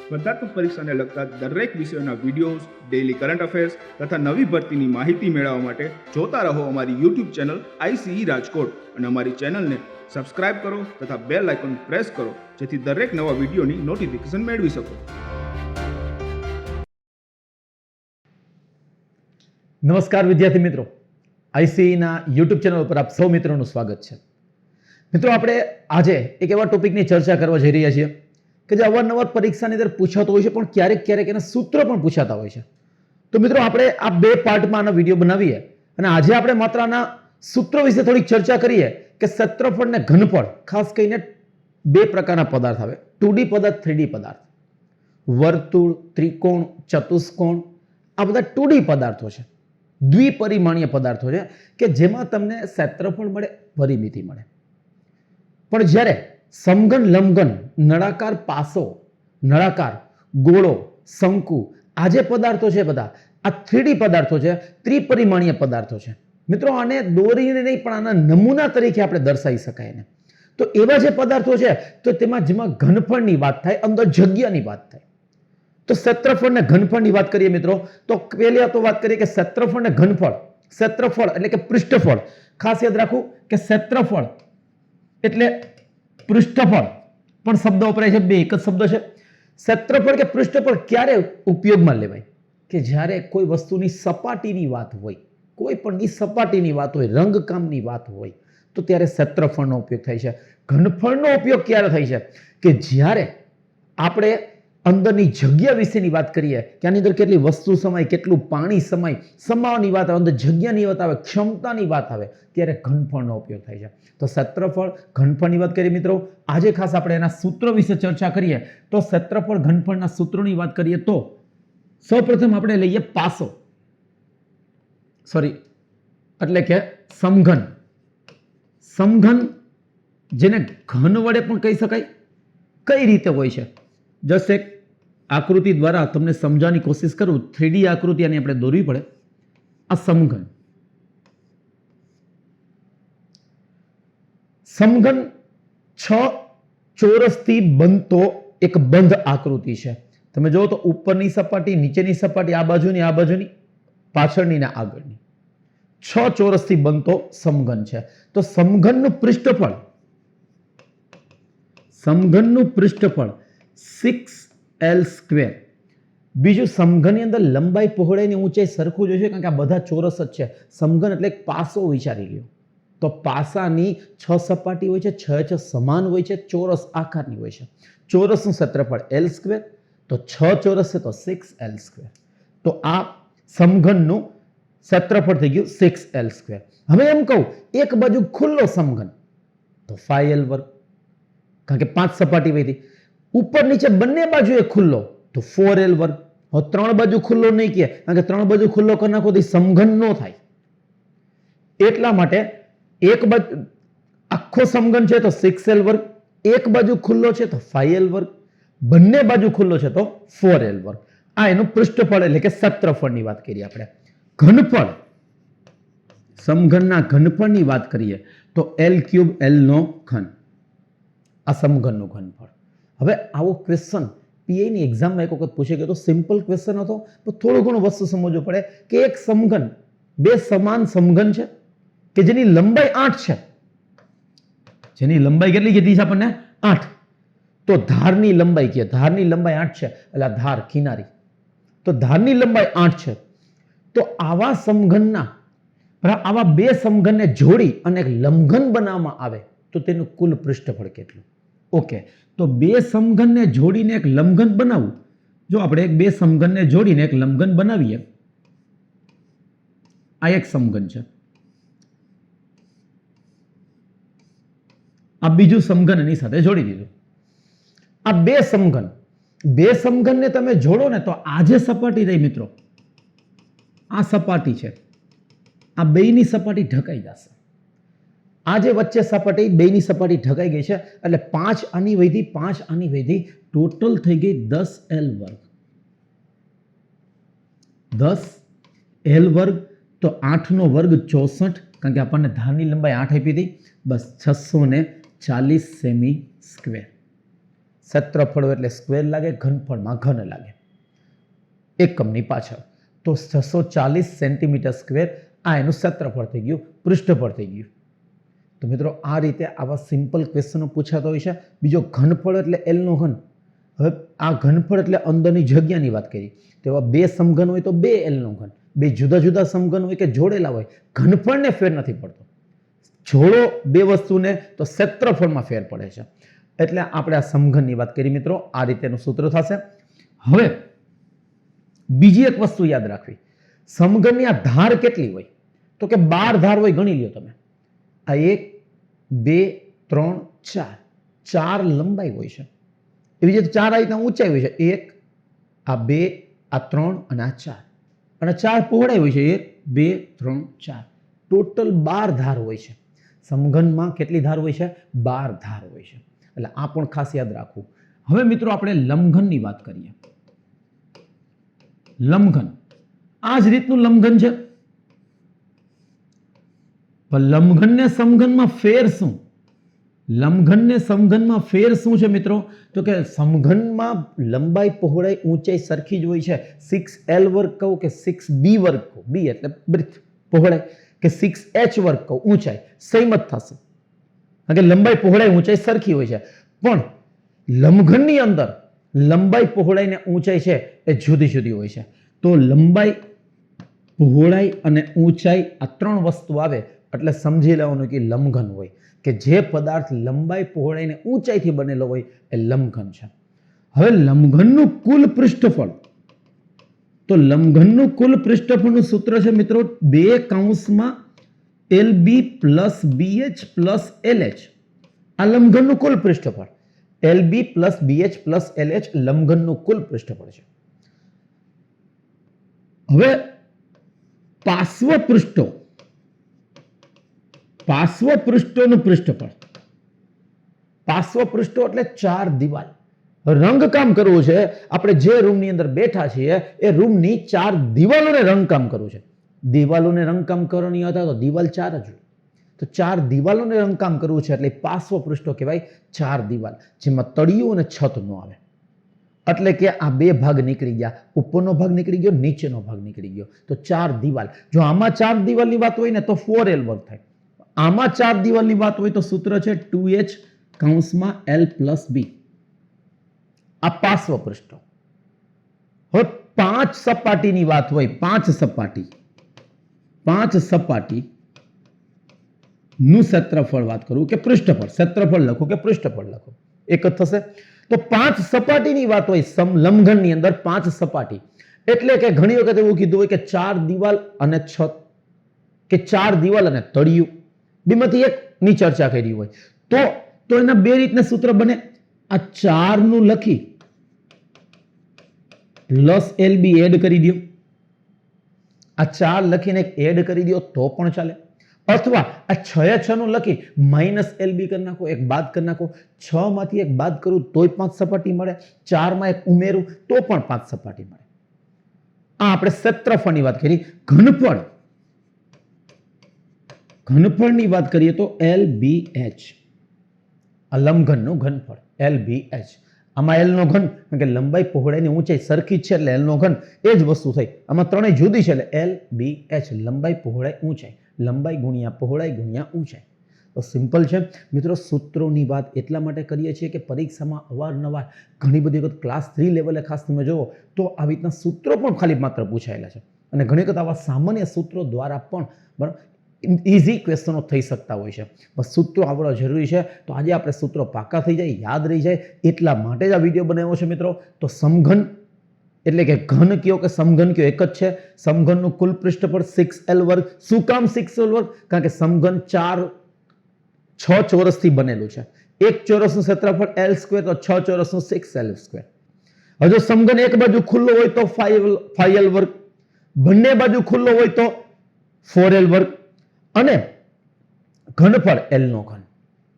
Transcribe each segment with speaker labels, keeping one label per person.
Speaker 1: સ્પર્ધાત્મક પરીક્ષાને લગતા દરેક વિષયોના વિડીયોઝ, ડેઇલી કરંટ અફેર્સ તથા નવી ભરતીની માહિતી મેળવવા માટે જોતા રહો અમારી યુટ્યુબ ચેનલ ICE રાજકોટ અને અમારી ચેનલને સબસ્ક્રાઇબ કરો તથા બેલ આઇકોન પ્રેસ કરો જેથી દરેક નવા વિડીયોની નોટિફિકેશન મેળવી શકો.
Speaker 2: નમસ્કાર વિદ્યાર્થી મિત્રો, ICEના યુટ્યુબ ચેનલ ઉપર આપ સૌ મિત્રોનું સ્વાગત છે. મિત્રો, આપણે આજે એક એવા ટોપિકની ચર્ચા કરવા જઈ રહ્યા છીએ કે જે અવારનવાર પરીક્ષાની અંદર પૂછાતો હોય છે, પણ ક્યારેક ક્યારેક એના સૂત્રો પણ પૂછાતા હોય છે. તો મિત્રો, આપણે આ બે પાર્ટમાં આનો વિડીયો બનાવીએ અને આજે આપણે માત્ર આના સૂત્રો વિશે થોડીક ચર્ચા કરીએ કે ક્ષેત્રફળ ને ઘનફળ, ખાસ કરીને બે પ્રકારના પદાર્થ આવે, 2D પદાર્થ, 3D પદાર્થ. વર્તુળ, ત્રિકોણ, ચતુષ્કોણ આ બધા 2D પદાર્થો છે, દ્વિપરિમાણીય પદાર્થો છે કે જેમાં તમને ક્ષેત્રફળ મળે, પરિમિતિ મળે. પણ જ્યારે સમઘન, લંબઘન, નળાકાર, પાસો, નળાકાર, ગોળો, શંકુ આ જે પદાર્થો છે બધા આ 3D પદાર્થો છે, ત્રિપરિમાણીય પદાર્થો છે. મિત્રો, આને દોરીને નહીં પણ આના નમૂના તરીકે આપણે દર્શાવી શકાય એને. તો એવા જે પદાર્થો છે તો તેમાં જેમાં ઘનફળની વાત થાય, અંદર જગ્યાની વાત થાય. તો ક્ષેત્રફળ ને ઘનફળની વાત કરીએ મિત્રો, તો પહેલી તો વાત કરીએ કે ક્ષેત્રફળ ને ઘનફળ. ક્ષેત્રફળ એટલે કે પૃષ્ઠફળ. ખાસ યાદ રાખવું કે ક્ષેત્રફળ એટલે પૃષ્ઠફળ પણ શબ્દ વપરાય છે, બે એક જ શબ્દ છે. ક્ષેત્રફળ કે પૃષ્ઠફળ ક્યારે ઉપયોગમાં લેવાય? કે જ્યારે કોઈ વસ્તુની સપાટીની વાત હોય, કોઈ પણની સપાટીની વાત હોય, રંગકામની વાત હોય તો ત્યારે ક્ષેત્રફળનો ઉપયોગ થાય છે. ઘનફળનો ઉપયોગ ક્યારે થાય છે? કે જ્યારે આપણે અંદરની જગ્યા વિશેની વાત કરીએ કે આની અંદર કેટલી વસ્તુ સમાય, કેટલું પાણી સમાય, સમાવાની વાત આવે, અંદર જગ્યાની વાત આવે, ક્ષમતાની વાત આવે ત્યારે ઘનફળનો ઉપયોગ થાય છે. તો ક્ષેત્રફળ, ઘનફળની વાત કરીએ મિત્રો, આજે ખાસ આપણે એના સૂત્રો વિશે ચર્ચા કરીએ. તો ક્ષેત્રફળ, ઘનફળના સૂત્રોની વાત કરીએ તો સૌપ્રથમ આપણે લઈએ પાસો, એટલે કે સમઘન. સમઘન જેને ઘન વડે પણ કહી શકાય. કઈ રીતે હોય છે? જસ્ટ એક આકૃતિ દ્વારા તમને સમજાવવાની કોશિશ કરું. 3D આકૃતિ આની આપણે દોરવી પડે. આ સમઘન. સમઘન 6 ચોરસથી બનતો એક બંધ આકૃતિ છે. તમે જોવો તો ઉપરની સપાટી, નીચેની સપાટી, આ બાજુની, આ બાજુની, પાછળની ને આગળની, 6 ચોરસથી બનતો સમઘન છે. તો સમઘનનું પૃષ્ઠફળ 6l². બીજું, સમઘનની અંદર લંબાઈ, પહોળાઈની ઊંચાઈ સરખું જોઈશે કારણ કે આ બધા ચોરસ જ છે. સમઘન એટલે એક પાસો વિચારી લ્યો. તો પાસાની 6 સપાટી હોય છે, 6 સમાન હોય છે, ચોરસ આકારની હોય છે. ચોરસનું ક્ષેત્રફળ l², તો 6 ચોરસ છે તો 6l². તો આ સમઘનનું ક્ષેત્રફળ થઈ ગયું 6l². હવે એમ કહું, એક બાજુ ખુલ્લો સમઘન તો 5l², કારણ કે 5 સપાટી વધી. ઉપર નીચે બંને બાજુએ ખુલ્લો તો 4l². હવે 3 બાજુ ખુલ્લો નહીં કહે કારણ કે 3 બાજુ ખુલ્લો કરી નાખો તો સમઘન ન થાય. એટલા માટે એક બાજુ આખો સમઘન છે તો 6l², એક બાજુ ખુલ્લો છે તો 5l², બંને બાજુ ખુલ્લો છે તો 4l². આ એનું પૃષ્ઠફળ એટલે કે ક્ષેત્રફળની વાત કરીએ આપણે. ઘનફળ, સમઘનના ઘનફળની વાત કરીએ તો l³ l નો ઘન. આ સમઘનનું ઘનફળ. હવે આવો ક્વેશ્ચન પીએની એક્ઝામમાં એક વખત પૂછે ગયો તો સિમ્પલ ક્વેશ્ચન હતો, પણ થોડું ઘણું વસ્તુ સમજવું પડે કે એક સમઘન, બે સમાન સમઘન છે કે જેની લંબાઈ 8 છે. જેની લંબાઈ કેટલી કીધી છે આપણને? 8. તો ધારની લંબાઈ કે ધારની લંબાઈ 8 છે એટલે આ ધાર, કિનારી, તો ધારની લંબાઈ 8 છે. તો આવા સમઘનના, આવા બે સમઘનને જોડી અને એક લંબઘન બનાવવામાં આવે તો તેનું કુલ પૃષ્ઠફળ કેટલું? ઓકે, તો બે સમઘનને જોડીને એક લંબઘન બનાવવું. જો આપણે બે સમઘનને જોડીને એક લંબઘન બનાવીએ, આ એક સમઘન છે, આ બીજું સમઘન એની સાથે જોડી દીધું. આ બે સમઘનને તમે જોડો ને તો આ જે સપાટી રહી મિત્રો, આ સપાટી છે, આ બેયની સપાટી ઢકાઈ જશે. આ જે વચ્ચે સપાટી, બેયની સપાટી ઢકાઈ ગઈ છે એટલે 5 આની વધી, 5 આની વધી, ટોટલ થઈ ગઈ 10l². 10l². તો 8 નો વર્ગ 64, કારણ કે આપણને ધારની લંબાઈ 8 આપી હતી, બસ 640 સેમી સ્ક્વેર. ક્ષેત્રફળ એટલે સ્ક્વેર લાગે, ઘનફળમાં ઘન લાગે એકમની પાછળ. તો 640 સેન્ટીમીટર સ્ક્વેર આ એનું ક્ષેત્રફળ થઈ ગયું, પૃષ્ઠફળ થઈ ગયું. તો મિત્રો આ રીતે આવા સિમ્પલ ક્વેશ્ચનો પૂછાતા હોય છે. બીજો ઘનફળ એટલે L નો ઘન. હવે આ ઘનફળ એટલે અંદરની જગ્યાની વાત કરી, તો એવા બે સમઘન હોય તો 2L નો ઘન. બે જુદા જુદા સમઘન હોય કે જોડેલા હોય, ઘનફળને ફેર નથી પડતો. જોડો બે વસ્તુને તો ક્ષેત્રફળમાં ફેર પડે છે. એટલે આપણે આ સમઘનની વાત કરી મિત્રો. આ રીતેનું સૂત્ર થશે. હવે બીજી એક વસ્તુ યાદ રાખવી, સમઘનની આ ધાર કેટલી હોય? તો કે 12 ધાર હોય. ગણી લ્યો તમે. આ 1 2 3 4 4 લંબાઈ હોય છે. એવી રીતે 4 આ રીતના ઊંચાઈ હોય છે. 1 આ 2 આ 3 અને આ 4 અને 4 પહોળાઈ હોય છે. 1 2 3 4 ટોટલ 12 ધાર હોય છે. સમઘનમાં કેટલી ધાર હોય છે? 12 ધાર હોય છે. એટલે આ પણ ખાસ યાદ રાખવું. હવે મિત્રો આપણે લંબઘનની વાત કરીએ. લંબઘન આ જ રીતનું લંબઘન છે. પણ લંબઘનને સમઘનમાં ફેર શું? લંબઘનને સમઘનમાં ફેર શું છે મિત્રો? તો કે સમઘનમાં લંબાઈ પહોળાઈ ઊંચાઈ સરખી જ હોય છે. 6L વર્ગ કહું કે 6B વર્ગ કહું, B એટલે બ્રેથ પહોળાઈ, કે 6H વર્ગ કહું ઊંચાઈ, સેમ જ થશે. કારણ કે લંબાઈ પહોળાઈ ઊંચાઈ સરખી હોય છે. પણ લંબઘનની અંદર લંબાઈ પહોળાઈ ને ઊંચાઈ છે એ જુદી જુદી હોય છે. તો લંબાઈ પહોળાઈ અને ઊંચાઈ આ 3 વસ્તુ આવે એટલે સમજી લેવાનું કે લંબઘન હોય, કે જે પદાર્થ લંબાઈ પહોળાઈ અને ઊંચાઈથી બનેલો હોય એ લંબઘન છે. હવે લંબઘનનું કુલ પૃષ્ઠફળ, તો લંબઘનનું કુલ પૃષ્ઠફળનું સૂત્ર છે મિત્રો 2 કૌંસમાં LB plus BH plus LH. આ લંબઘનનું કુલ પૃષ્ઠફળ. LB plus BH plus LH લંબઘનનું કુલ પૃષ્ઠફળ છે. હવે પાર્શ્વ પૃષ્ઠોનું પૃષ્ઠફળ. પાર્શ્વ પૃષ્ઠો એટલે 4 દિવાલ. રંગકામ કરવું છે. આપણે જે રૂમની અંદર બેઠા છીએ એ રૂમની 4 દિવાલોને રંગકામ કરવું છે. દિવાલોને રંગકામ કરવાની હતા તો દિવાલ 4 જ હોય. તો 4 દિવાલોને રંગકામ કરવું છે એટલે પાર્શ્વ પૃષ્ઠો કહેવાય 4 દિવાલ, જેમાં તળિયું અને છત નો આવે. એટલે કે આ 2 ભાગ નીકળી ગયા, ઉપરનો ભાગ નીકળી ગયો, નીચેનો ભાગ નીકળી ગયો. તો 4 દિવાલ. જો આમાં 4 દિવાલની વાત હોય ને તો 4L વર્ગ થાય. આમાં 4 દિવાલની વાત હોય તો સૂત્ર છે 2H કૌંસમાં L પ્લસ B. આ પાર્શ્વ પૃષ્ઠો. હવે 5 સપાટીની વાત હોય, 5 સપાટી નું ક્ષેત્રફળ વાત કરું કે પૃષ્ઠફળ, ક્ષેત્રફળ લખું કે પૃષ્ઠફળ લખું, એક જ થશે. તો 5 સપાટીની વાત હોય લંબઘનની અંદર, 5 સપાટી એટલે કે ઘણી વખત એવું કીધું હોય કે 4 દિવાલ અને છત, કે 4 દિવાલ અને તળિયું, બેમાંથી એકની ચર્ચા કરી હોય તો એના 2 રીતના સૂત્ર બને. આ 4 નું લખી પ્લસ LB એડ કરી દો. આ 4 લખીને એડ કરી દો તો પણ ચાલે. અથવા આ 6 નું લખી માઇનસ LB કરી નાખો, એક બાદ કરી નાખો. 6 માંથી એક બાદ કરું તોય 5 સપાટી મળે, 4 માં એક ઉમેરું તો પણ 5 સપાટી મળે. આ આપણે ક્ષેત્રફળની વાત કરી. ઘનફળની વાત કરીએ તો LBH. આ લંબઘનનું ઘનફળ LBH. આમાં L નો ઘન, કારણ કે લંબાઈ પહોળાઈ ની ઊંચાઈ સરખી જ છે એટલે L નો ઘન એ જ વસ્તુ થઈ. આમાં ત્રણેય જુદી છે એટલે LBH લંબાઈ પહોળાઈ ઊંચાઈ, લંબાઈ ગુણ્યા પહોળાઈ ગુણ્યા ઊંચાઈ. તો સિમ્પલ છે મિત્રો. સૂત્રોની વાત એટલા માટે કરીએ છીએ કે પરીક્ષામાં અવારનવાર ઘણી બધી વખત ક્લાસ 3 લેવલે ખાસ તમે જુઓ તો આવી રીતના સૂત્રો પણ ખાલી માત્ર પૂછાયેલા છે, અને ઘણી વખત આવા સામાન્ય સૂત્રો દ્વારા પણ બરાબર ઇઝી ક્વેશ્ચનો થઈ શકતા હોય છે. બસ સૂત્રો આવડવા જરૂરી છે. તો આજે આપણે સૂત્રો પાકા થઈ જાય, યાદ રહી જાય એટલા માટે જ આ વિડીયો બનાવ્યો છે મિત્રો. તો સમઘન એટલે કે ઘન કયો કે સમઘન કયો એક જ છે. સમઘનનું કુલ પૃષ્ઠફળ 6L વર્ગ. શું કામ 6L વર્ગ? કારણ કે સમઘન 6 ચોરસથી બનેલું છે. એક ચોરસનું ક્ષેત્રફળ L સ્ક્વેર તો 6 ચોરસનું 6L સ્ક્વેર. હવે જો સમઘન એક બાજુ ખુલ્લો હોય તો 5L વર્ગ, બંને બાજુ ખુલ્લો હોય તો 4L વર્ગ, અને ઘનફળ L નો ઘન.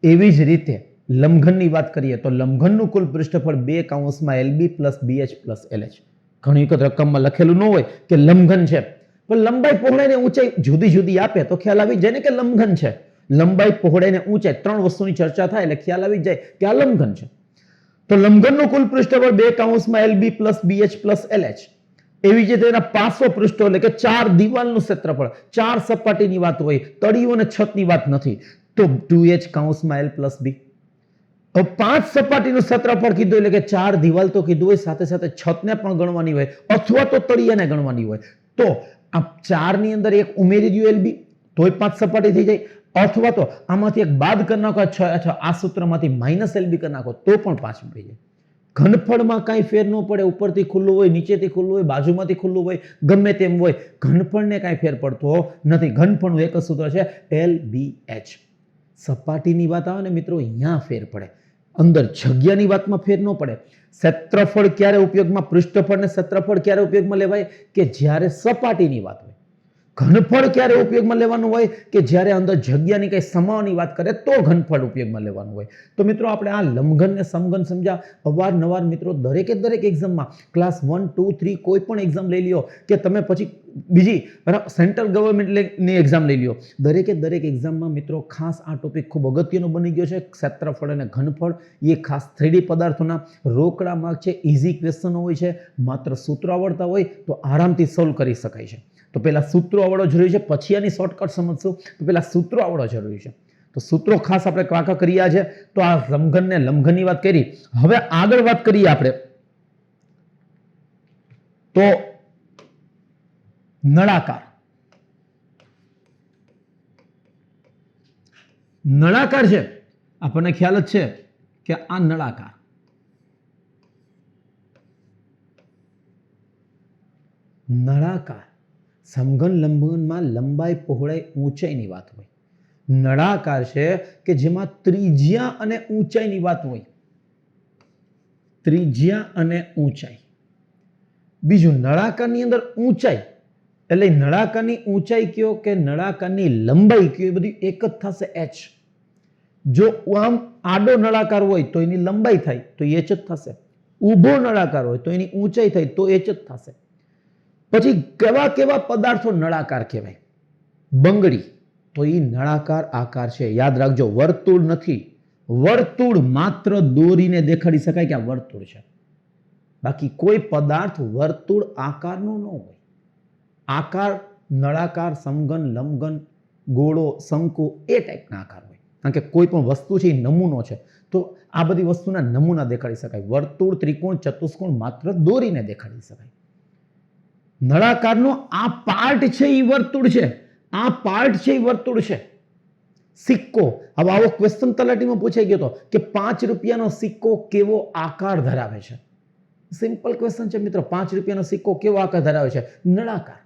Speaker 2: એવી જ રીતે લંબઘનની વાત કરીએ તો લંબઘનનું કુલ પૃષ્ઠફળ 2 કૌંસમાં LB plus BH plus LH. ઘણી વખત રકમમાં લખેલું ન હોય કે લંબઘન છે, પણ લંબાઈ પહોળાઈ ને ઊંચાઈ જુદી જુદી આપે તો ખ્યાલ આવી જાય ને કે લંબઘન છે. લંબાઈ પહોળાઈ ને ઊંચાઈ 3 વસ્તુની ચર્ચા થાય એટલે ખ્યાલ આવી જાય કે આ લંબઘન છે. તો લંબઘનનું કુલ પૃષ્ઠફળ 2 કૌંસમાં LB plus BH plus LH. એવી જ રીતે એના 500 પૃષ્ઠો એટલે કે 4 દિવાલનું ક્ષેત્રફળ, 4 સપાટીની વાત હોય, તળિયું અને છતની વાત નથી, તો 2H કૌંસમાં L પ્લસ B. 5 સપાટીનું ક્ષેત્રફળ કીધું એટલે કે 4 દિવાલ તો કીધું હોય, સાથે સાથે છતને પણ ગણવાની હોય અથવા તો તળિયાને ગણવાની હોય. તો આ 4 ની અંદર એક ઉમેરી દો LB તોય 5 સપાટી થઈ જાય, અથવા તો આમાંથી એક બાદ કરી નાખો, અથવા આ સૂત્રમાંથી માઇનસ LB કરી નાખો તો પણ 5 મળી જાય. ઘનફળમાં કાંઈ ફેર ન પડે, ઉપરથી ખુલ્લું હોય, નીચેથી ખુલ્લું હોય, બાજુમાંથી ખુલ્લું હોય, ગમે તેમ હોય, ઘનફળને કાંઈ ફેર પડતો નથી. ઘનફળનું એક જ સૂત્ર છે LBH. સપાટીની વાત આવે ને મિત્રો, અહીંયા ફેર પડે, અંદર જગ્યાની વાતમાં ફેર ન પડે. ક્ષેત્રફળ ક્યારે ઉપયોગમાં, પૃષ્ઠફળ ને ક્ષેત્રફળ ક્યારે ઉપયોગમાં લેવાય કે જ્યારે સપાટીની વાત હોય. ઘનફળ ક્યારે ઉપયોગમાં લેવાનું હોય કે જ્યારે અંદર જગ્યાની કઈ સમાવાની વાત કરે તો ઘનફળ ઉપયોગમાં લેવાનું હોય. તો મિત્રો આપણે આ લંબઘન ને સમઘન સમજ્યા. અવારનવાર મિત્રો દરેકે દરેક એક્ઝામમાં ક્લાસ 1, 2, 3 કોઈ પણ એક્ઝામ લઈ લ્યો કે તમે પછી બીજી સેન્ટ્રલ ગવર્મેન્ટની એક્ઝામ લઈ લ્યો, દરેકે દરેક એક્ઝામમાં મિત્રો ખાસ આ ટોપિક ખૂબ અગત્યનો બની ગયો છે. ક્ષેત્રફળ અને ઘનફળ એ ખાસ 3D પદાર્થોના રોકડા માર્ક છે, ઇઝી ક્વેશ્ચનો હોય છે, માત્ર સૂત્રો આવડતા હોય તો આરામથી સોલ્વ કરી શકાય છે. તો પહેલા સૂત્રો આવડવા જરૂરી છે, પછી આની શોર્ટકટ સમજશું. તો પહેલા સૂત્રો આવડવા જરૂરી છે. તો સૂત્રો ખાસ આપણે કાકા કર્યા છે. તો આ લંબઘન ને લંબઘનની વાત કરી. હવે આગળ વાત કરીએ આપણે તો નળાકાર. નળાકાર છે, આપણને ખ્યાલ જ છે કે આ નળાકાર. નળાકાર સમઘન લંબઘનમાં લંબાઈ, પહોળાઈ, ઊંચાઈની વાત હોય. નળાકાર છે કે જેમાં ત્રિજ્યા અને ઊંચાઈની વાત હોય. ત્રિજ્યા અને ઊંચાઈ. બીજું નળાકારની અંદર ઊંચાઈ એટલે નળાકારની ઊંચાઈ કયો કે નળાકારની લંબાઈ કયો, એ બધી એક જ થશે h. જો આમ આડો નળાકાર હોય તો એની લંબાઈ થાય તો h જ થશે. ઊભો નળાકાર હોય તો એની ઊંચાઈ થાય તો h જ થશે. પછી કેવા કેવા પદાર્થો નળાકાર કહેવાય? બંગડી તો એ નળાકાર આકાર છે. યાદ રાખજો, વર્તુળ નથી. વર્તુળ માત્ર દોરીને દેખાડી શકાય કે આ વર્તુળ છે, બાકી કોઈ પદાર્થ વર્તુળ આકારનો ન હોય. આકાર નળાકાર, સમઘન, લંબઘન, ગોળો, શંકુ એ ટાઈપના આકાર હોય. કારણ કે કોઈ પણ વસ્તુ છે એ નમૂનો છે, તો આ બધી વસ્તુના નમૂના દેખાડી શકાય. વર્તુળ, ત્રિકોણ, ચતુષ્કોણ માત્ર દોરીને દેખાડી શકાય. નળાકારનો આ પાર્ટ છે એ વર્તુળ છે, આ પાર્ટ છે એ વર્તુળ છે. સિક્કો, હવે આવો ક્વેશ્ચન તલાટીમાં પૂછાઈ ગયો હતો કે 5 રૂપિયાનો સિક્કો કેવો આકાર ધરાવે છે. સિમ્પલ ક્વેશ્ચન છે મિત્રો, 5 રૂપિયાનો સિક્કો કેવો આકાર ધરાવે છે? નળાકાર.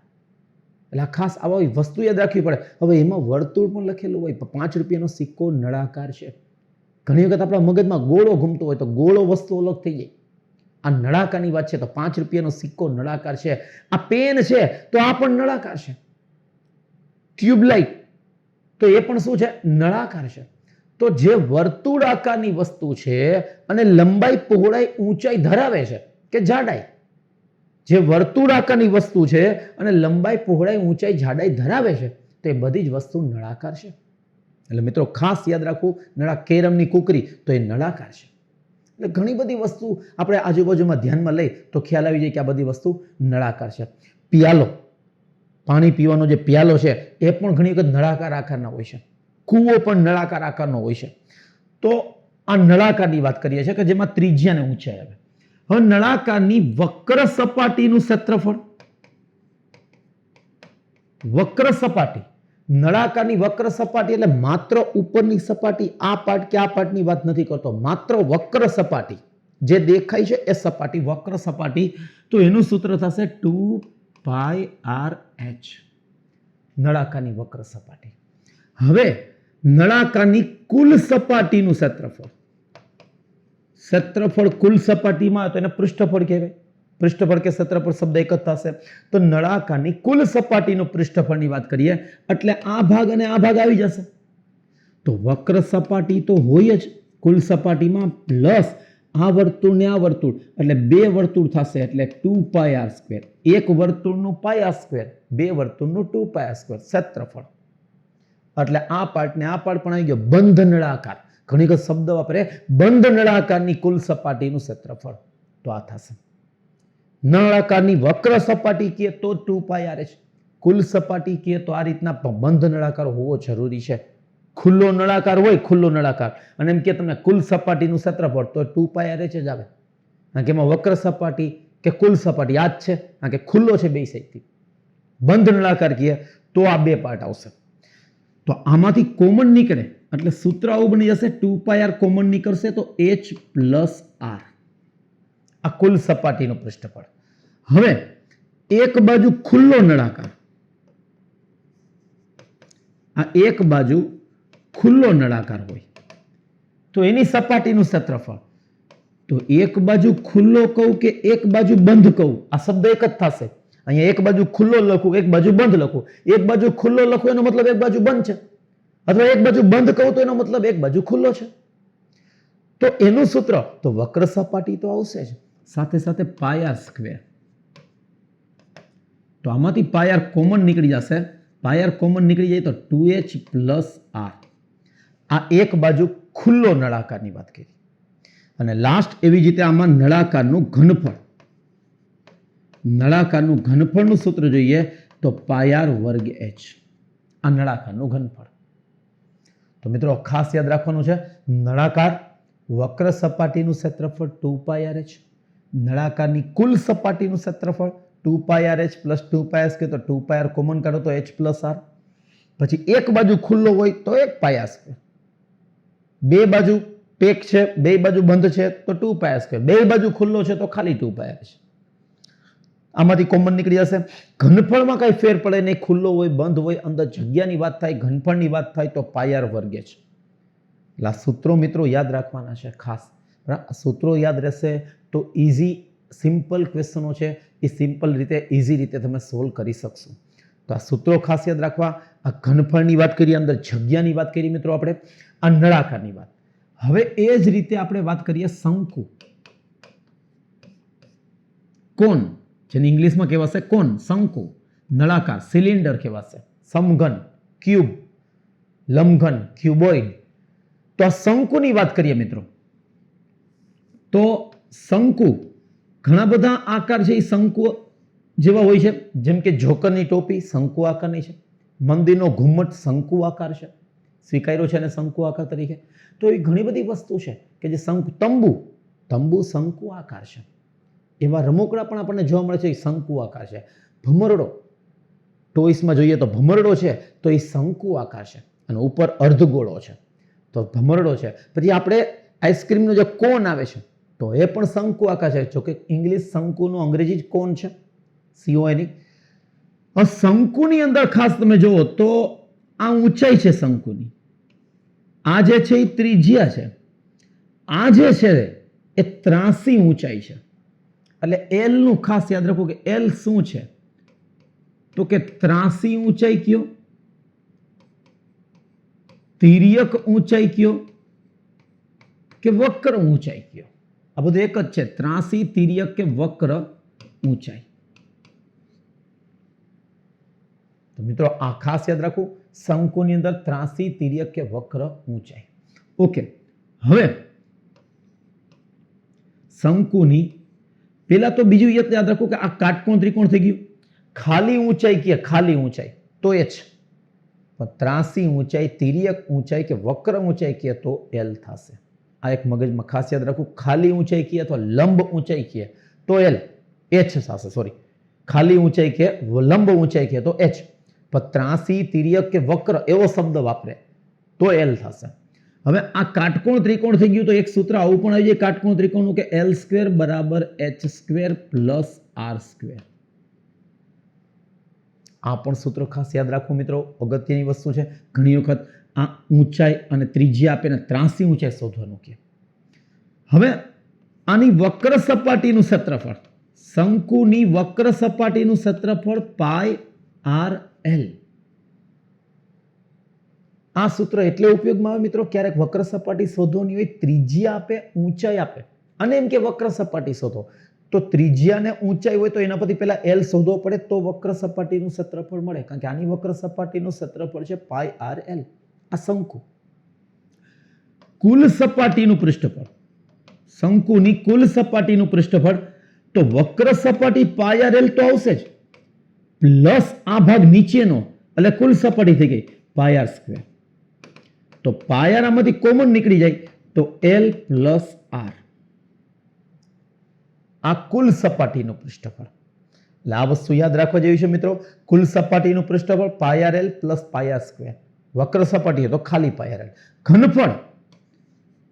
Speaker 2: એટલે ખાસ આવા વસ્તુ યાદ રાખવી પડે. હવે એમાં વર્તુળ પણ લખેલું હોય, 5 રૂપિયાનો સિક્કો નળાકાર છે. ઘણી વખત આપણા મગજમાં ગોળો ઘૂમતો હોય તો ગોળો વસ્તુ અલગ થઈ જાય. આ નળાકારની વાત છે તો 5 રૂપિયાનો સિક્કો નળાકાર છે. આ પેન છે તો આ પણ નળાકાર છે. ટ્યુબલાઇટ તો એ પણ શું છે? નળાકાર છે. તો જે વર્તુળ આકારની વસ્તુ છે અને લંબાઈ, પહોળાઈ, ઊંચાઈ ધરાવે છે કે જાડાઈ, જે વર્તુળ આકારની વસ્તુ છે અને લંબાઈ, પહોળાઈ, ઊંચાઈ, જાડાઈ ધરાવે છે તો એ બધી જ વસ્તુ નળાકાર છે. એટલે મિત્રો ખાસ યાદ રાખવું, કેરમની કુકરી તો એ નળાકાર છે. એટલે ઘણી બધી વસ્તુ આપણે આજુબાજુમાં ધ્યાનમાં લઈ તો ખ્યાલ આવી જાય કે આ બધી વસ્તુ નળાકાર છે. પિયાલો, પાણી પીવાનો જે પિયાલો છે એ પણ ઘણી વખત નળાકાર આકારના હોય છે. કૂવો પણ નળાકાર આકારનો હોય છે. તો આ નળાકારની વાત કરીએ છીએ કે જેમાં ત્રિજ્યા અને ઊંચાઈ આવે. હવે નળાકારની વક્ર સપાટીનું ક્ષેત્રફળ. વક્ર સપાટી, નળાકારની વક્ર સપાટી એટલે માત્ર ઉપરની સપાટી, આ પાર્ટ કે આ પાર્ટની વાત નથી કરતો, માત્ર વક્ર સપાટી જે દેખાય છે એ સપાટી વક્ર સપાટી. તો એનું સૂત્ર થશે 2πrh. નળાકારની વક્ર સપાટી. હવે નળાકારની કુલ સપાટીનું ક્ષેત્રફળ. ક્ષેત્રફળ કુલ સપાટીમાં તો એને પૃષ્ઠફળ કહેવાય. પૃષ્ઠફળ કે ક્ષેત્રફળ શબ્દ એક જ થશે. તો નળાકારની કુલ સપાટીનું પૃષ્ઠફળની વાત કરીએ એટલે આ ભાગ અને આ ભાગ આવી જશે. તો વક્ર સપાટી તો હોય જ કુલ સપાટીમાં, પ્લસ આ વર્તુળ ને આ વર્તુળ એટલે 2 વર્તુળ થશે એટલે 2πr². એક વર્તુળનું πr², 2 વર્તુળનું 2πr². ક્ષેત્રફળ એટલે આ પાર્ટ ને આ પાર્ટ પણ આવી ગયો. બંધ નળાકાર, ઘણી વખત શબ્દ વાપરે બંધ નળાકારની કુલ સપાટીનું ક્ષેત્રફળ, તો આ થશે. નળાકારની વક્ર સપાટી કહીએ તો 2πRh, કુલ સપાટી કહીએ તો આ રીતના બંધ નળાકાર હોવો જરૂરી છે. ખુલ્લો નળાકાર હોય, ખુલ્લો નળાકાર, અને એમ કે તમને કુલ સપાટીનું ક્ષેત્રફળ તો 2πRh જ આવે. કારણ કે એમાં વક્ર સપાટી કે કુલ સપાટી યાદ છે, કારણ કે ખુલ્લો છે બે સાઈડથી. બંધ નળાકાર કહીએ તો આ બે પાર્ટ આવશે. તો આમાંથી કોમન નીકળે એટલે સૂત્ર આવું બની જશે, 2πr કોમન નીકળશે તો h પ્લસ r, આ કુલ સપાટીનો પૃષ્ઠફળ. હવે એક બાજુ ખુલ્લો નળાકાર, આ એક બાજુ ખુલ્લો નળાકાર હોય તો એની સપાટીનું ક્ષેત્રફળ, તો એક બાજુ ખુલ્લો કહું કે એક બાજુ બંધ કહું, આ શબ્દ એક જ થશે. અહીંયા એક બાજુ ખુલ્લો લખું, એક બાજુ બંધ લખું. એક બાજુ ખુલ્લો લખું એનો મતલબ એક બાજુ બંધ છે, અથવા એક બાજુ બંધ કહું તો એનો મતલબ એક બાજુ ખુલ્લો છે. તો એનું સૂત્ર તો વક્ર સપાટી તો આવશે જ, સાથે સાથે પાયર સ્ક્વેર. તો આમાંથી પાયર કોમન નીકળી જશે. પાયર કોમન નીકળી જાય તો 2h પ્લસ r. આ એક બાજુ ખુલ્લો નળાકારની વાત કરી. અને લાસ્ટ એવી જ રીતે આમાં નળાકારનું ઘનફળ, નળાકારનું ઘનફળનું સૂત્ર જોઈએ તો પાયર વર્ગ h, આ નળાકારનું ઘનફળ. તો મિત્રો ખાસ યાદ રાખવાનું છે, નળાકાર વક્ર સપાટીનું ક્ષેત્રફળ 2πRh, નળાકારની કુલ સપાટીનું ક્ષેત્રફળ 2πRh પ્લસ 2πs કે તો 2πr કોમન કાઢો તો h પ્લસ r. પછી એક બાજુ ખુલ્લો હોય તો એક પાયા સ્ક્વેર, બે બાજુ પેક છે, બે બાજુ બંધ છે તો 2πr સ્ક્વેર, બે બાજુ ખુલ્લો છે તો ખાલી 2πr. આમાંથી કોમન નીકળી જશે. ઘનફળમાં કઈ ફેર પડે નહીં, ખુલ્લો હોય બંધ હોય, અંદર જગ્યાની વાત થાય, ઘનફળની વાત થાય તો પાયર વર્ગ h. એટલે આ સૂત્રો મિત્રો યાદ રાખવાના છે ખાસ. સૂત્રો યાદ રહેશે તો ઇઝી સિમ્પલ ક્વેશ્ચનો છે એ સિમ્પલ રીતે ઇઝી રીતે તમે સોલ્વ કરી શકશો. તો આ સૂત્રો ખાસ યાદ રાખવા. આ ઘનફળની વાત કરી, અંદર જગ્યાની વાત કરી મિત્રો આપણે, આ નળાકારની વાત. હવે એ જ રીતે આપણે વાત કરીએ શંકુ, કોન, જેને ઇંગ્લિશમાં કહેવાશે કોન, શંકુ, નળાકાર, સિલિન્ડર કહેવાશે, સમઘન, ક્યુબ, લંબઘન, ક્યુબોઇડ. તો આ શંકુની વાત કરીએ મિત્રો તો શંકુ ઘણા બધા આકાર છે એ શંકુ જેવા હોય છે. જેમ કે જોકરની ટોપી શંકુ આકારની છે, મંદિરનો ઘુમ્મટ શંકુ આકાર છે, સ્વીકાર્યો છે અને શંકુ આકાર તરીકે. તો એ ઘણી બધી વસ્તુ છે કે જે શંકુ, તંબુ, તંબુ શંકુ આકાર છે. એવા રમકડા પણ આપણને જોવા મળે છે એ શંકુ આકાર છે. ભમરડો, ટોયસમાં જોઈએ તો ભમરડો છે તો એ શંકુ આકાર છે અને ઉપર અર્ધગોળો છે તો ભમરડો છે. પછી આપણે આઈસ્ક્રીમનો જે કોન આવે છે તો એ પણ શંકુ આકાર છે. જો કે ઇંગ્લિશ શંકુનું અંગ્રેજી જ કોન છે, CON. શંકુની અંદર ખાસ તમે જુઓ તો આ ઊંચાઈ છે શંકુની, આ જે છે એ ત્રિજ્યા છે, આ જે છે એ 83 ઊંચાઈ છે. એટલે L નું ખાસ યાદ રાખો કે L શું છે તો કે 83 ઊંચાઈ કયો, તિર્યક ઊંચાઈ કયો કે વક્ર ઊંચાઈ કયો. આ બધું એક જ છે, 83 તિર્યક કે વક્ર ઊંચાઈ. તો મિત્રો આ ખાસ યાદ રાખવું, શંકુની અંદર 83 તિર્યક કે વક્ર ઊંચાઈ. ઓકે, હવે શંકુની પેલા તો બીજું યાદ રાખવું કે આ કાટકોણ ત્રિકોણ થઈ ગયું. ખાલી ઊંચાઈ કે ખાલી ઊંચાઈ તો h, પણ 83 ઊંચાઈ, તિર્યક ઊંચાઈ કે વક્ર ઊંચાઈ કે તો L થશે. આ એક મગજમાં ખાસ યાદ રાખવું. ખાલી ઊંચાઈ કે અથવા લંબ ઊંચાઈ કે તો L, h થશે. સોરી, ખાલી ઊંચાઈ કે લંબ ઊંચાઈ કે તો h, પણ 83 તિર્યક કે વક્ર એવો શબ્દ વાપરે તો L થશે. હવે આ કાટકોણ ત્રિકોણ થઈ ગયું તો એક સૂત્ર આવું પણ આવી જાય કાટકોણ ત્રિકોણનું કે L સ્ક્વેર બરાબર h² પ્લસ r². આ પણ સૂત્ર ખાસ યાદ રાખવું મિત્રો, અગત્યની વસ્તુ છે. ઘણી વખત આ ઊંચાઈ અને ત્રિજ્યા આપીને 83 ઊંચાઈ શોધવાનું કે. હવે આની વક્ર સપાટીનું ક્ષેત્રફળ, શંકુની વક્ર સપાટીનું ક્ષેત્રફળ πr/L. આ સૂત્ર એટલે ઉપયોગમાં આવે મિત્રો ક્યારેક વક્ર સપાટી શોધવાની હોય, ત્રિજ્યા આપે, ઊંચાઈ આપે અને એમ કે વક્ર સપાટી શોધો, તો ત્રિજ્યા અને ઊંચાઈ હોય તો એના પરથી પહેલા L શોધવો પડે તો વક્ર સપાટીનું ક્ષેત્રફળ મળે. કારણ કે આની વક્ર સપાટીનું ક્ષેત્રફળ છે πr/L. આ શંકુ. કુલ સપાટીનું પૃષ્ઠફળ, શંકુની કુલ સપાટીનું પૃષ્ઠફળ, તો વક્ર સપાટી પાય આર એલ તો આવશે જ, પ્લસ આ ભાગ નીચેનો એટલે કુલ સપાટી થઈ ગઈ પાય આર સ્ક્વેર. તો પાય આર આમાંથી કોમન નીકળી જાય તો એલ પ્લસ આર. આ કુલ સપાટીનું પૃષ્ઠફળ. એટલે આ વસ્તુ યાદ રાખવા જેવી છે મિત્રો. કુલ સપાટીનું પૃષ્ઠફળ pi R L plus pi R square. વક્ર સપાટી તો ખાલી પાય આર એલ. ઘનફળ,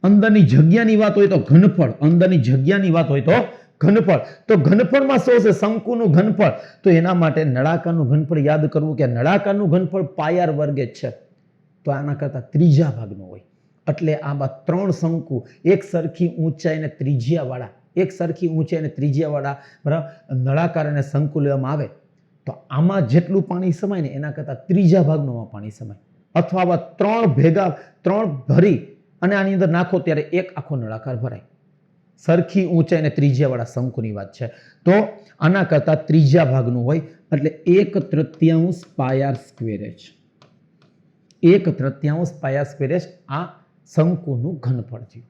Speaker 2: અંદરની જગ્યાની વાત હોય તો ઘનફળ, અંદરની જગ્યાની વાત હોય તો ઘનફળ. તો ઘનફળમાં શું છે? શંકુનું ઘનફળ. તો એના માટે નળાકારનું ઘનફળ યાદ કરવું કે નળાકારનું ઘનફળ પાય આર વર્ગ જ છે. તો આના કરતા ત્રીજા ભાગનું હોય. એટલે આમાં 3 શંકુ એક સરખી ઊંચાઈ અને ત્રિજ્યાવાળા, એક સરખી ઊંચાઈ અને ત્રિજ્યાવાળા બરાબર નળાકાર અને શંકુ લેવામાં આવે તો આમાં જેટલું પાણી સમાય ને એના કરતા ત્રીજા ભાગનું પાણી સમાય. અથવા આવા 3 ભેગા 3 ભરી અને આની અંદર નાખો ત્યારે એક આખો નળાકાર ભરાય. સરખી ઊંચાઈ અને ત્રિજ્યાવાળા શંકુની વાત છે. તો આના કરતા ત્રીજા ભાગનું હોય એટલે 1/3 pi R square h. 1/3 pi R square h આ શંકુનું ઘનફળ થયું.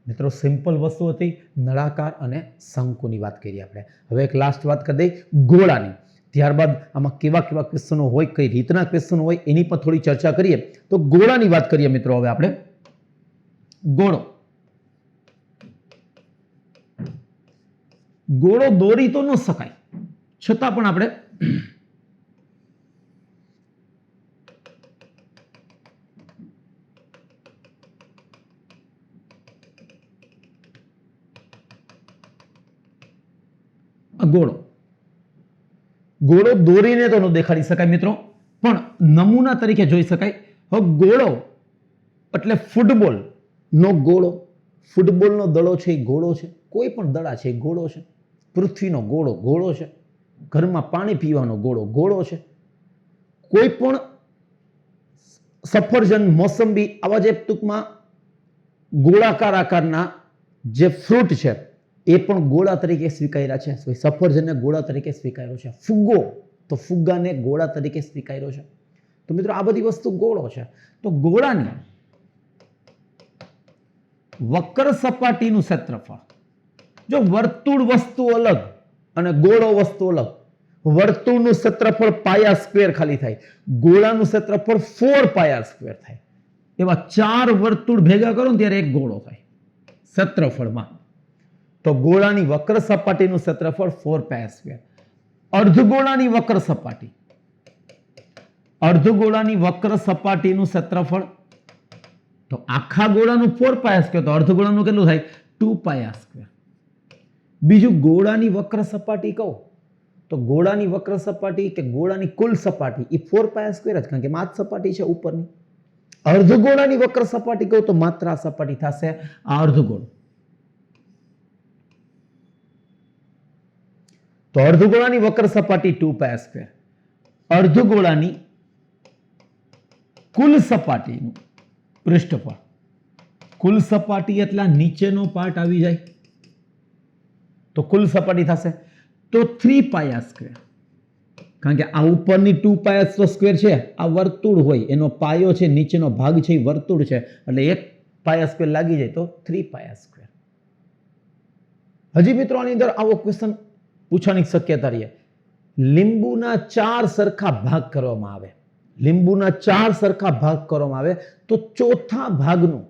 Speaker 2: મિત્રો સિમ્પલ વસ્તુ હતી, નળાકાર અને શંકુની વાત કરી આપણે. હવે એક લાસ્ટ વાત કરી દઈ ગોળાની. ત્યારબાદ આમાં કેવા કેવા ક્વેશ્ચનો હોય, કઈ રીતના ક્વેશ્ચનો હોય એની પણ થોડી ચર્ચા કરીએ. તો ગોળાની વાત કરીએ મિત્રો. હવે આપણે ગોળો, ગોળો દોરી તો ન શકાય, છતાં પણ આપણે ગોળો, ગોળો દોરીને તો ન દેખાડી શકાય મિત્રો, પણ નમૂના તરીકે જોઈ શકાય. હવે ગોળો એટલે ફૂટબોલ નો ગોળો, ફૂટબોલનો દડો છે એ ગોળો છે, કોઈ પણ દડા છે એ ગોળો છે, પૃથ્વીનો ગોળો ગોળો છે, ઘરમાં પાણી પીવાનો ગોળો ગોળો છે, કોઈ પણ સફરજન, મોસંબી આવા જે ટૂંકમાં ગોળાકાર આકારના જે ફ્રૂટ છે એ પણ ગોળા તરીકે સ્વીકાર્યા છે. સફરજનને ગોળા તરીકે સ્વીકાર્યો છે. ફુગ્ગો, તો ફુગ્ગાને ગોળા તરીકે સ્વીકાર્યો છે. તો મિત્રો આ બધી વસ્તુ ગોળો છે. તો ગોળાની વક્ર સપાટીનું ક્ષેત્રફળ, જો વર્તુળ વસ્તુ અલગ અને ગોળો વસ્તુ અલગ, વર્તુળનું ક્ષેત્રફળ પાય આર સ્ક્વેર ખાલી થાય, ગોળાનું ક્ષેત્રફળ 4 પાય આર સ્ક્વેર થાય. એવા 4 વર્તુળ ભેગા કરો ને ત્યારે એક ગોળો થાય ક્ષેત્રફળમાં. તો ગોળાની વક્ર સપાટીનું ક્ષેત્રફળ 4 પાય સ્ક્વેર. અર્ધગોળાની વક્ર સપાટી, અર્ધગોળાની વક્ર સપાટીનું ક્ષેત્રફળ, તો આખા ગોળાનું 4 પાય સ્ક્વેર, તો અર્ધગોળાનું કેટલું થાય? 2 પાય સ્ક્વેર. બીજું ગોળાની વક્ર સપાટી કહો તો ગોળાની વક્ર સપાટી કે ગોળાની કુલ સપાટી એ 4 પાય સ્ક્વેર જ, કારણ કે માત્ર સપાટી છે ઉપરની. અર્ધગોળાની વક્ર સપાટી કહો તો માત્ર આ સપાટી થશે આ અર્ધગોળ. તો અર્ધગોળાની વક્ર સપાટી 2 પાય સ્ક્વેર. અર્ધગોળાની કુલ સપાટીનું પૃષ્ઠફળ, કુલ સપાટી એટલે નીચેનો પાર્ટ આવી જાય તો કુલ સપાટી થશે તો 3 પાય સ્ક્વેર. કારણ કે આ ઉપરની 2 પાય સ્ક્વેર છે, આ વર્તુળ હોય એનો પાયો છે, નીચેનો ભાગ છે એ વર્તુળ છે, એટલે 1 પાય સ્ક્વેર લાગી જાય તો 3 પાય સ્ક્વેર. હજી મિત્રો આની અંદર આવો ક્વેશ્ચન પૂછવાની શક્યતા રહે. લીંબુના 4 સરખા ભાગ કરવામાં આવે, લીંબુના 4 સરખા ભાગ કરવામાં આવે તો ચોથા ભાગનું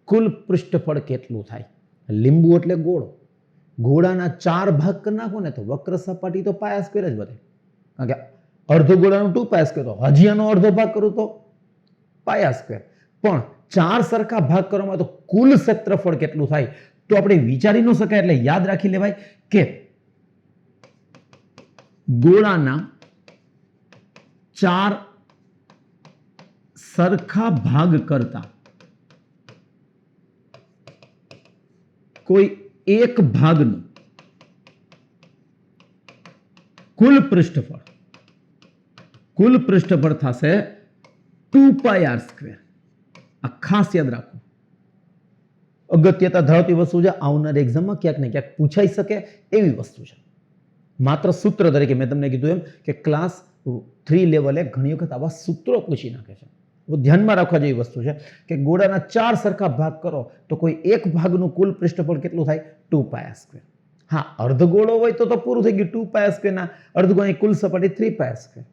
Speaker 2: કુલ પૃષ્ઠફળ કેટલું થાય? લીંબુ એટલે ગોળો, ગોળાના 4 ભાગ કરી નાખો ને તો વક્ર સપાટી તો પાય સ્ક્વેર જ વધે. કારણ કે અર્ધ ગોળાનું 2 પાય સ્ક્વેર, તો હજી આનો અડધો ભાગ કરું તો પાય સ્ક્વેર. પણ 4 સરખા ભાગ કરવામાં તો કુલ ક્ષેત્રફળ કેટલું થાય? તો આપણે વિચારી ન શકાય, એટલે યાદ રાખી લેવાય કે ગોળાના 4 સરખા ભાગ કરતા કોઈ એક ભાગનું કુલ પૃષ્ઠફળ, કુલ પૃષ્ઠફળ થશે 2 પાય આર સ્ક્વેર. આ ખાસ યાદ રાખો, અગત્યતા ધરાવતી વસ્તુ છે, આવનાર એક્ઝામમાં ક્યાંક ને ક્યાંક પૂછાઈ શકે એવી વસ્તુ છે. માત્ર સૂત્ર તરીકે મેં તમને કીધું એમ કે ક્લાસ 3 લેવલે ઘણી વખત આવા સૂત્રો પૂછી નાખે છે. ધ્યાનમાં રાખવા જેવી વસ્તુ છે કે ગોળાના 4 સરખા ભાગ કરો તો કોઈ એક ભાગનું કુલ પૃષ્ઠફળ કેટલું થાય? 2πr². હા, અર્ધગોળો હોય તો પૂરું થઈ ગયું. 2πr² ના અર્ધગોળાની કુલ સપાટી 3πr².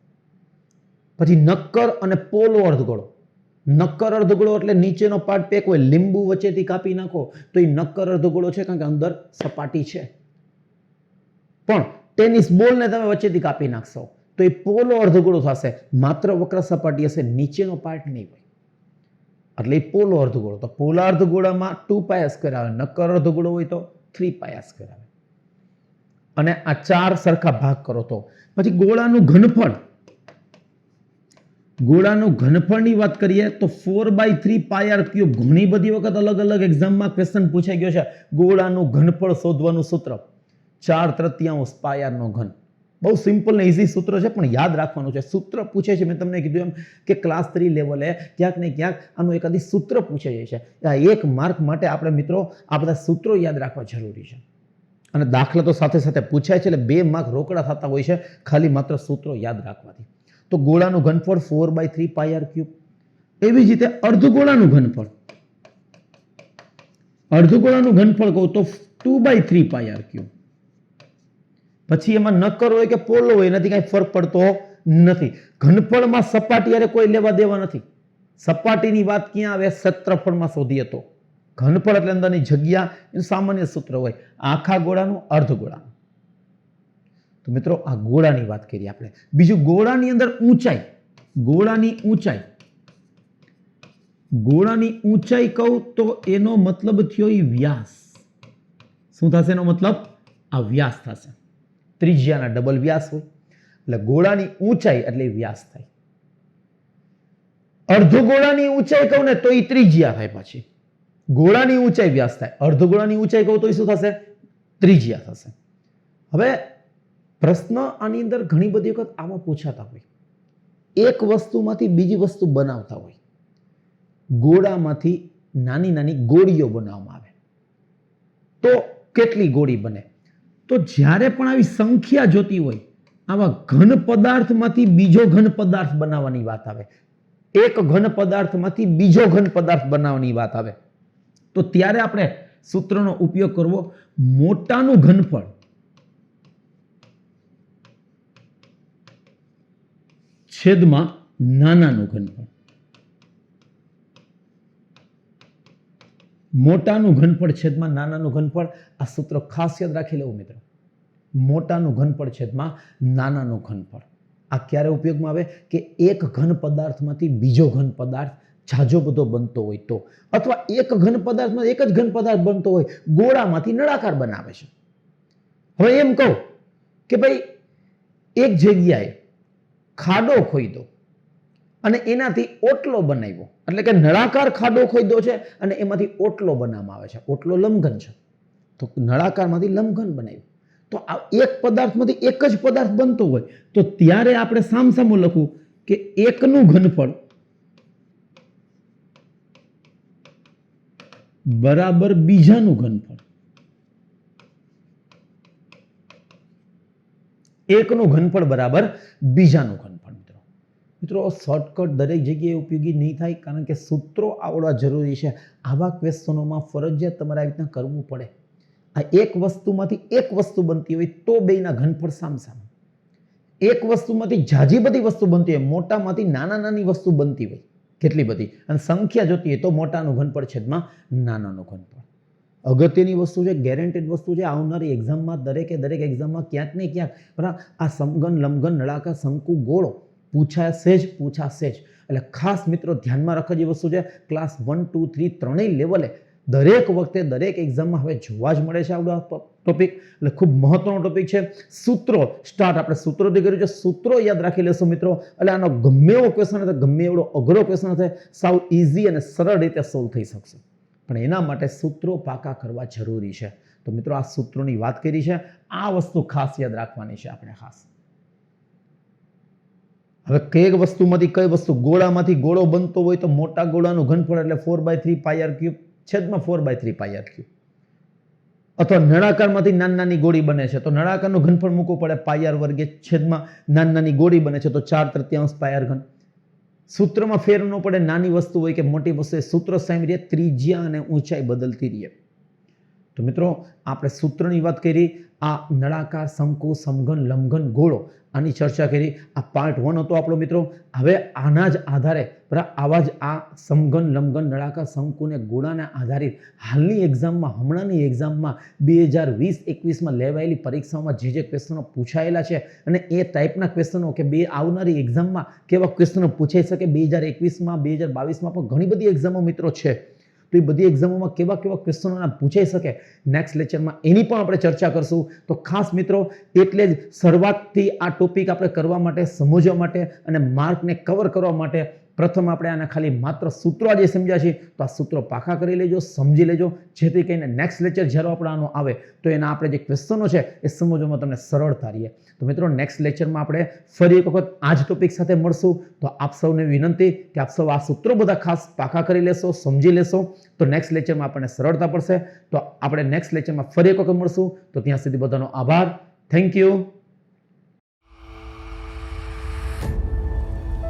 Speaker 2: પછી નક્કર અને પોલો અર્ધગોળો. નક્કર અર્ધગોળો એટલે નીચેનો પાર્ટ પેક હોય, લીંબુ વચ્ચેથી કાપી નાખો તો એ નક્કર અર્ધગોળો છે, કારણ કે અંદર સપાટી છે. પણ ટેનિસ બોલને તમે વચ્ચેથી કાપી નાખશો તો એ પોલો અર્ધગોળો થશે, માત્ર વક્ર સપાટી હશે, નીચેનો પાર્ટ નહીં હોય, એટલે એ પોલો અર્ધગોળો. તો પોલા અર્ધગોળામાં 2πr² આવે, નક્કર અર્ધગોળો હોય તો 3πr² આવે. અને આ 4 સરખા ભાગ કરો તો પછી ગોળાનું ઘનફળ. ગોળાનું ઘનફળની વાત કરીએ તો 4/3πr³. ઘણી બધી વખત અલગ અલગ એક્ઝામમાં ક્વેશ્ચન પૂછાઈ ગયો છે. ગોળાનું ઘનફળ શોધવાનું સૂત્ર 4/3 પાયરનો ઘન. બહુ સિમ્પલ ને ઇઝી સૂત્ર છે, પણ યાદ રાખવાનું છે. સૂત્ર પૂછે છે, મેં તમને કીધું એમ કે ક્લાસ 3 લેવલે ક્યાંક ને ક્યાંક આનું એકાદી સૂત્ર પૂછે છે. આ 1 માર્ક માટે આપણે મિત્રો આ બધા સૂત્રો યાદ રાખવા જરૂરી છે. અને દાખલા તો સાથે સાથે પૂછાય છે, એટલે 2 માર્ક રોકડા થતા હોય છે ખાલી માત્ર સૂત્રો યાદ રાખવાથી. તો ગોળાનું ઘનફળ 4/3πr³. એવી જ રીતે અર્ધગોળાનું ઘનફળ. અર્ધગોળાનું ઘનફળ કહું તો 2/3πr³. પછી એમાં નક્કર હોય કે પોલો હોય એનાથી કઈ ફરક પડતો નથી. ઘનફળમાં સપાટી અરે કોઈ લેવા દેવા નથી. સપાટીની વાત ક્યાં આવે? ક્ષેત્રફળમાં શોધીએ તો. ઘનફળ એટલે અંદરની જગ્યા, એનું સામાન્ય સૂત્ર હોય. આખા ગોળાનું, અર્ધગોળાનું. તો મિત્રો આ ગોળાની વાત કરીએ આપણે. બીજું ગોળાની અંદર ઊંચાઈ. ગોળાની ઊંચાઈ. ગોળાની ઊંચાઈ કહું તો એનો મતલબ થયો એ વ્યાસ. શું થશે એનો મતલબ? આ વ્યાસ થશે. ત્રિજ્યાના ડબલ વ્યાસ હોય એટલે ગોળાની ઊંચાઈ એટલે વ્યાસ થાય. અર્ધગોળાની ઊંચાઈ કહું ને તો એ ત્રિજ્યા થાય. પછી ગોળાની ઊંચાઈ વ્યાસ થાય, અર્ધગોળાની ઊંચાઈ કહું તો એ શું થશે? ત્રિજ્યા થશે. હવે પ્રશ્ન આની અંદર ઘણી બધી વખત આમાં પૂછાતા હોય. એક વસ્તુમાંથી બીજી વસ્તુ બનાવતા હોય. ગોળામાંથી નાની નાની ગોળીઓ બનાવવામાં આવે તો કેટલી ગોળી બને? તો જ્યારે પણ આવી સંખ્યા જોતી હોય, આવા ઘન પદાર્થમાંથી બીજો ઘન પદાર્થ બનાવવાની વાત આવે, એક ઘન પદાર્થમાંથી બીજો ઘન પદાર્થ બનાવવાની વાત આવે, તો ત્યારે આપણે સૂત્રનો ઉપયોગ કરવો. મોટાનું ઘનફળ છેદમાં નાનાનું ઘનફળ. મોટાનું ઘનફળ છેદમાં નાનાનું ઘનફળ. આ સૂત્ર ખાસ યાદ રાખી લેવું મિત્રો. મોટાનું ઘનફળ છેદમાં નાનાનું ઘનફળ. આ ક્યારે ઉપયોગમાં આવે? કે એક ઘન પદાર્થમાંથી બીજો ઘન પદાર્થ ઝાઝો બધો બનતો હોય તો, અથવા એક ઘન પદાર્થમાં એક જ ઘન પદાર્થ બનતો હોય, ગોળામાંથી નળાકાર બનાવે છે. હવે એમ કહું કે ભાઈ એક જગ્યાએ ખાડો ખોદો અને એનાથી ઓટલો બનાવ્યો, એટલે કે નળાકાર ખાડો ખોદો છે અને એમાંથી ઓટલો બનાવવામાં આવે છે. ઓટલો લંબઘન છે, તો નળાકારમાંથી લંબઘન બનાવ્યું. તો આ એક પદાર્થમાંથી એક જ પદાર્થ બનતો હોય તો ત્યારે આપણે સામસામું લખવું કે એકનું ઘનફળ બરાબર બીજાનું ઘનફળ. એકનું ઘનફળ બરાબર બીજાનું ઘનફળ. મિત્રો શોર્ટકટ દરેક જગ્યાએ ઉપયોગી નહીં થાય, કારણ કે સૂત્રો આવડવા જરૂરી છે. આવા ક્વેશ્ચનોમાં ફરજિયાત તમારે આવી રીતના કરવું પડે. આ એક વસ્તુમાંથી એક વસ્તુ બનતી હોય તો બેના ઘનફળ સામસામે. એક વસ્તુમાંથી ઝાઝી બધી વસ્તુ બનતી હોય, મોટામાંથી નાની વસ્તુ બનતી હોય કેટલી બધી, અને સંખ્યા જોતી હોય તો મોટાનું ઘનફળ છેદમાં નાનાનું ઘનફળ. અગત્યની વસ્તુ છે, ગેરંટેડ વસ્તુ છે. આવનારી એક્ઝામમાં દરેક એક્ઝામમાં ક્યાંક ને ક્યાંક બરાબર આ સમઘન, લંબઘન, નળાકાર, શંકુ, ગોળો પૂછાશે જ. એટલે ખાસ મિત્રો ધ્યાનમાં રાખવા જેવી વસ્તુ છે. ક્લાસ 1, 2, 3 ત્રણેય લેવલે દરેક વખતે દરેક એક્ઝામમાં હવે જોવા જ મળે છે આવડો ટોપિક. એટલે ખૂબ મહત્વનો ટોપિક છે. સૂત્રો સ્ટાર્ટ આપણે સૂત્રોથી કર્યું છે. સૂત્રો યાદ રાખી લેશો મિત્રો, એટલે આનો ગમે એવો ક્વેશ્ચન હશે, ગમે એવડો અઘરો ક્વેશ્ચન હશે, સાવ ઇઝી અને સરળ રીતે સોલ્વ થઈ શકશે. પણ એના માટે સૂત્રો પાકા કરવા જરૂરી છે. તો મિત્રો આ સૂત્રોની વાત કરી છે, આ વસ્તુ ખાસ યાદ રાખવાની છે આપણે ખાસ. હવે કઈ વસ્તુમાંથી કઈ વસ્તુ? ગોળામાંથી ગોળો બનતો હોય તો મોટા ગોળાનું ઘનફળ એટલે 4/3πr³ છેદમાં 4/3πr³. અથવા નળાકારમાંથી નાની ગોળી બને છે તો નળાકારનું ઘનફળ મૂકવું પડે πr² છેદમાં નાની ગોળી બને છે તો 4/3 પાયર ઘન. સૂત્રમાં ફેર ન પડે, નાની વસ્તુ હોય કે મોટી વસ્તુ, સૂત્ર સેમ રહે, ત્રિજ્યા અને ઊંચાઈ બદલતી રહે. તો મિત્રો આપણે સૂત્રની વાત કરી, આ નળાકાર, શંકુ, સમઘન, લંબઘન, ગોળો, આની ચર્ચા કરી. આ પાર્ટ 1 હતો આપણો મિત્રો. હવે આના જ આધારે આવા જ આ સમઘન, લંબઘન, નળાકાર, શંકુ ને ગોળાના આધારિત હાલની એક્ઝામમાં, હમણાંની એક્ઝામમાં 2020-21માં લેવાયેલી પરીક્ષાઓમાં જે ક્વેશ્ચનો પૂછાયેલા છે અને એ ટાઈપના ક્વેશ્ચનો કે આવનારી એક્ઝામમાં કેવા ક્વેશ્ચનો પૂછાઈ શકે, 2021માં, 2022માં પણ ઘણી બધી એક્ઝામો મિત્રો છે. તો એ બધી એક્ઝામોમાં કેવા કેવા ક્વેશ્ચનોના પૂછાઈ શકે, નેક્સ્ટ લેક્ચરમાં એની પણ આપણે ચર્ચા કરશું. તો ખાસ મિત્રો એટલે જ શરૂઆતથી આ ટોપિક આપણે કરવા માટે, સમજવા માટે અને માર્કને કવર કરવા માટે પ્રથમ આપણે આના ખાલી માત્ર સૂત્રો આજે સમજ્યા છે. તો આ સૂત્રો પાકા કરી લેજો, સમજી લેજો, જેથી કરીને નેક્સ્ટ લેક્ચર જ્યારે આપણે આનો આવે તો એના આપણે જે ક્વેશ્ચનો છે એ સમજવામાં તમને સરળતા રહે. તો મિત્રો નેક્સ્ટ લેક્ચરમાં આપણે ફરી એક વખત આ જ ટોપિક સાથે મળશું. તો આપ સૌને વિનંતી કે આપ સૌ આ સૂત્રો બધા ખાસ પાકા કરી લેશો, સમજી લેશો, તો નેક્સ્ટ લેક્ચરમાં આપણને સરળતા પડશે. તો આપણે નેક્સ્ટ લેક્ચરમાં ફરી એક વખત મળશું. તો ત્યાં સુધી બધાનો આભાર. Thank you.